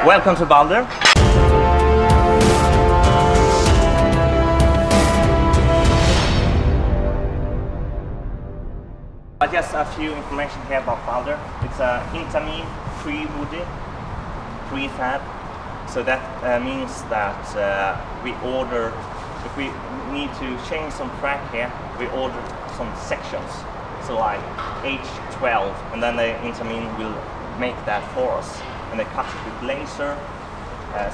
Welcome to Balder. Just a few information here about Balder. It's a intermin pre-woody, prefab. So that means that we order, if we need to change some track here, we order some sections. So like H12, and then the intermin will make that for us. And they cut it with laser.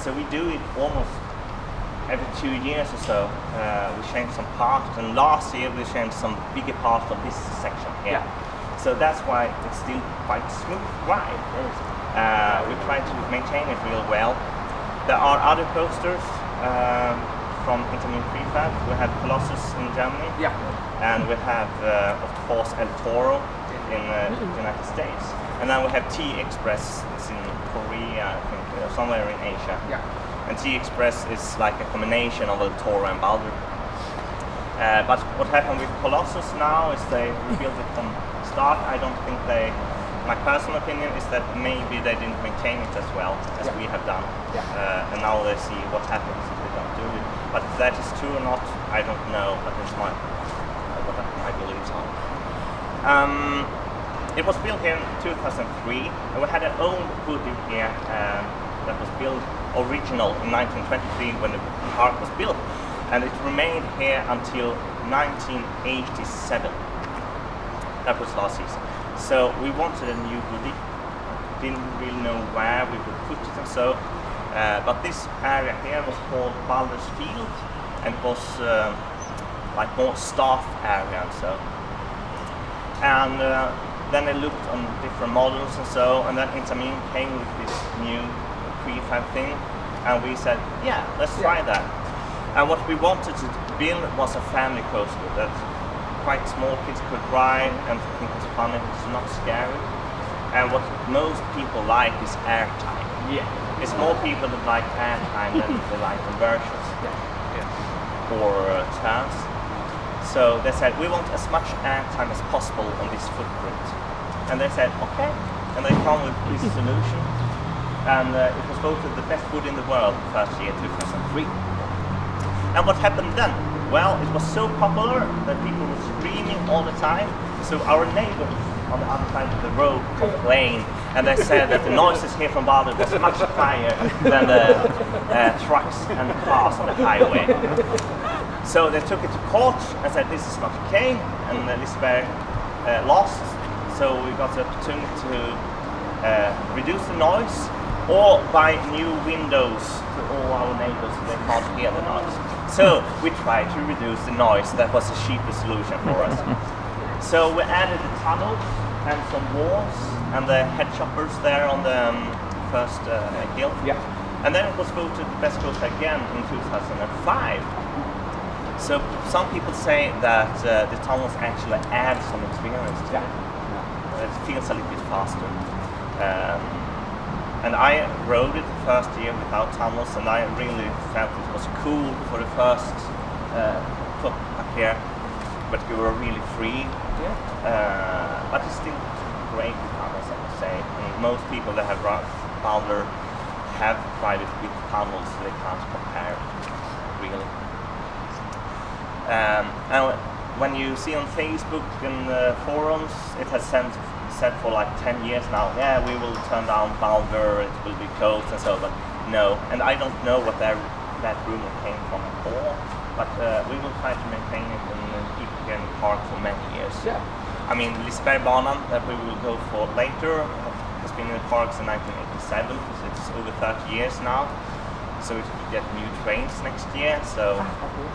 So we do it almost every 2 years or so. We change some parts, and last year we changed some bigger part of this section here. So that's why it's still quite smooth ride. We try to maintain it real well. There are other coasters from intermin prefab. We have Colossus in Germany, and we have of course El Toro in the United States. And then we have T-Express, it's in Korea, I think, somewhere in Asia. And T-Express is like a combination of El Toro and Balder. But what happened with Colossus now is they rebuilt it from start. I don't think they, my personal opinion is that maybe they didn't maintain it as well as we have done. And now they see what happens if they don't do it. But if that is true or not, I don't know, but it's my beliefs on it. It was built here in 2003, and we had an old hoodie here that was built original in 1923 when the park was built, and it remained here until 1987. That was last season. So we wanted a new hoodie, didn't really know where we would put it and so, but this area here was called Balder's Field, and it was like more staff area and so. And then they looked on different models and so, and then intermin came with this new prefab thing, and we said, yeah, let's try that. And what we wanted to build was a family coaster that quite small kids could ride and think it's funny, it's not scary. And what most people like is airtime. It's more people that like airtime than they like conversions or turns. So they said, we want as much airtime as possible on this footprint. And they said, okay. And they come with this solution. And it was voted the best wood in the world first year, 2003. And what happened then? Well, it was so popular that people were screaming all the time. So our neighbors on the other side of the road complained. And they said that the noises here from Balder was much higher than the trucks and cars on the highway. So they took it to court and said this is not okay, and Liseberg lost. So we got the opportunity to reduce the noise or buy new windows to all our neighbors so they can't hear the noise. So we tried to reduce the noise. That was the cheapest solution for us. So we added a tunnel and some walls and the head choppers there on the first hill. And then it was voted the best coaster again in 2005. So some people say that the tunnels actually add some experience to it. It feels a little bit faster. And I rode it the first year without tunnels, and I really felt it was cool for the first foot up here, but you were really free. But it's still great with tunnels, I would say. And most people that have run Balder have tried it with tunnels, so they can't compare really. And when you see on Facebook and forums, it has said for like 10 years now, yeah, we will turn down Balder, it will be closed and so, but no. And I don't know what that rumor came from before, but we will try to maintain it and keep it here in the park for many years. I mean, Liseberg that we will go for later has been in the park since 1987, so it's over 30 years now. So we could get new trains next year, so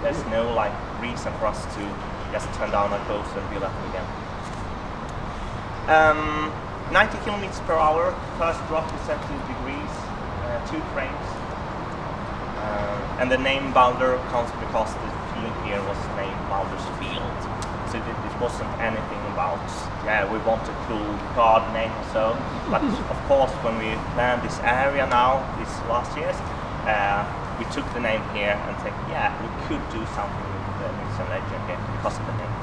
there's no like reason for us to just turn down our coaster and build up again. 90 kilometers per hour, first drop is 70 degrees, 2 trains. And the name Balder comes because the field here was named Balder's Field. So it wasn't anything about, yeah, we want a cool god name or so. But of course, when we planned this area now, these last years, we took the name here and said, yeah, we could do something with the myths and legend here because of the name.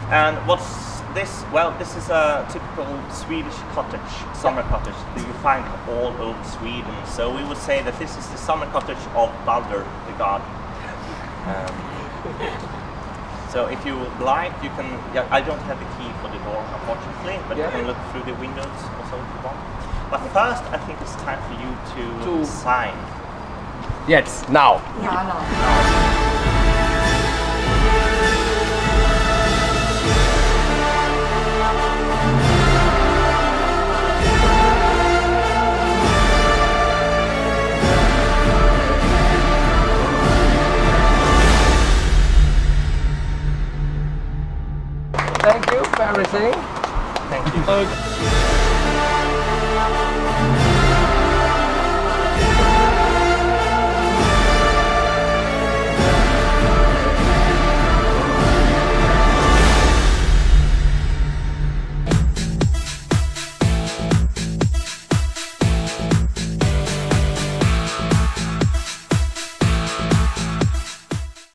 And what's this is a typical Swedish cottage, summer cottage that you find all over Sweden. So we would say that this is the summer cottage of Balder, the god. So if you would like, you can. Yeah, I don't have the key for the door, unfortunately, but you can look through the windows also if you want. But first, I think it's time for you to sign. Yes, now. Ja, no. Thank you for everything. Thank you.